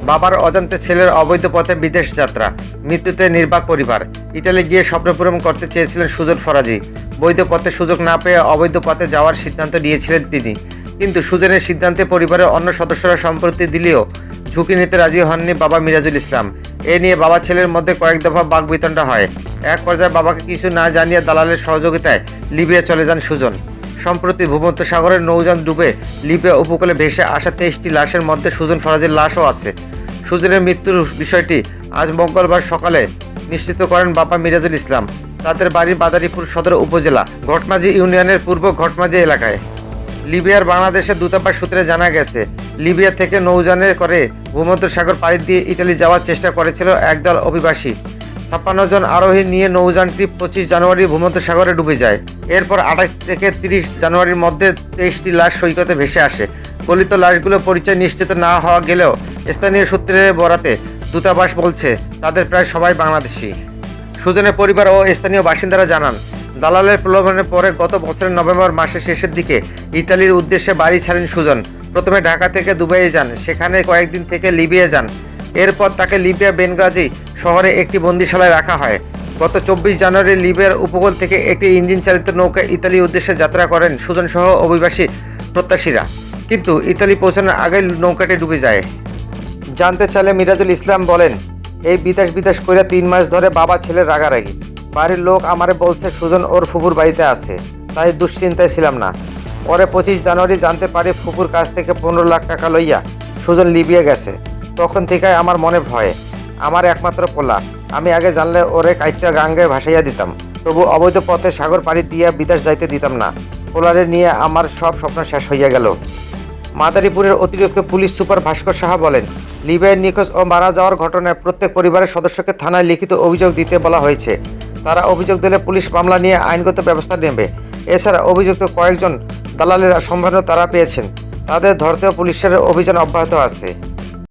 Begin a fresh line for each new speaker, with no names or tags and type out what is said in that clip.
বাবার অজান্তে ছেলের অবৈধ পথে বিদেশ যাত্রা, মৃত্যুতে নির্বাক পরিবার। ইটালি গিয়ে স্বপ্ন পূরণ করতে চেয়েছিলেন সুজন ফরাজি। বৈধ পথে সুযোগ না পেয়ে অবৈধ পথে যাওয়ার সিদ্ধান্ত নিয়েছিলেন তিনি। কিন্তু সুজনের সিদ্ধান্তে পরিবারের অন্য সদস্যরা সম্মতি দিলেও ঝুঁকি নিতে রাজি হননি বাবা মিরাজুল ইসলাম। এ নিয়ে বাবা ছেলের মধ্যে কয়েক দফা বাকবিতণ্ডা হয়। এক পর্যায়ে বাবাকে কিছু না জানিয়ে দালালের সহযোগিতায় লিবিয়া চলে যান সুজন। সম্প্রতি ভূমধ্যসাগরের নৌযান ডুবে লিবিয়া উপকূলে ভেসে আসা 23টি লাশের মধ্যে সুজন ফরাজির লাশও আছে। সুজনের মৃত্যুর বিষয়টি আজ মঙ্গলবার সকালে নিশ্চিত করেন বাবা মিরাজুল ইসলাম। তাদের বাড়ি মাদারীপুর সদর উপজেলা ঘটমাঝি ইউনিয়নের পূর্ব ঘটমাঝি এলাকায়। লিবিয়ার বাংলাদেশের দূতাবাস সূত্রে জানা গেছে, লিবিয়া থেকে নৌযানে করে ভূমধ্যসাগর পাড়ি দিয়ে ইটালি যাওয়ার চেষ্টা করেছিল একদল অভিবাসী। 56 জন আরোহী নিয়ে নৌযানটি 25 জানুয়ারি ভূমধ্যসাগরে ডুবে যায়। এরপর 28 থেকে 30 জানুয়ারির মধ্যে 23টি লাশ সৈকতে ভেসে আসে। গলিত লাশগুলো পরিচয় নিশ্চিত না হওয়া গেলেও স্থানীয় সূত্রে বরাতে দূতাবাস বলছে তাদের প্রায় সবাই বাংলাদেশি। সুজনের পরিবার ও স্থানীয় বাসিন্দারা জানান, দালালের প্রলোভনের পরে গত বছরের নভেম্বর মাসের শেষের দিকে ইতালির উদ্দেশ্যে বাড়ি ছাড়েন সুজন। প্রথমে ঢাকা থেকে দুবাইয়ে যান, সেখানে কয়েকদিন থেকে লিবিয়া যান। এরপর তাকে লিবিয়া বেনগাজি শহরে একটি বন্দিশালায় রাখা হয়। গত 24 জানুয়ারি লিবিয়ার উপকূল থেকে একটি ইঞ্জিন চালিত নৌকা ইতালি উদ্দেশ্যে যাত্রা করেন সুজন সহ অভিবাসী প্রত্যাশীরা। কিন্তু ইতালি পৌঁছানোর আগে নৌকাটি ডুবে যায়। জানতে চাইলে মিরাজুল ইসলাম বলেন, এই বিদেশ করে 3 মাস ধরে বাবা ছেলের রাগারাগি। বাড়ির লোক আমারে বলছে সুজন ওর ফুপুর বাড়িতে আছে, তাই দুশ্চিন্তায় ছিলাম না। পরে 25 জানুয়ারি জানতে পারি ফুপুর কাছ থেকে 15 লাখ টাকা লইয়া সুজন লিবিয়া গেছে। তখন থেকে আমার মনে ভয়, আমার একমাত্র পোলা। আমি আগে জানলে ওরে কাইটটা গাঙ্গে ভাসাইয়া দিতাম, তবু অবৈধ পথে সাগর পাড়ি দিয়া বিদেশ যাইতে দিতাম না। পোলারে নিয়ে আমার সব স্বপ্ন শেষ হইয়া গেল। মাদারীপুরের অতিরিক্ত পুলিশ সুপার ভাস্কর সাহা বলেন, লিবিয়ার নিখোঁজ ও মারা যাওয়ার ঘটনায় প্রত্যেক পরিবারের সদস্যকে থানায় লিখিত অভিযোগ দিতে বলা হয়েছে। তারা অভিযোগ দিলে পুলিশ মামলা নিয়ে আইনগত ব্যবস্থা নেবে। এছাড়া অভিযুক্ত কয়েকজন দালালের সম্ভাবনা তারা পেয়েছেন, তাদের ধরতেও পুলিশের অভিযান অব্যাহত আছে।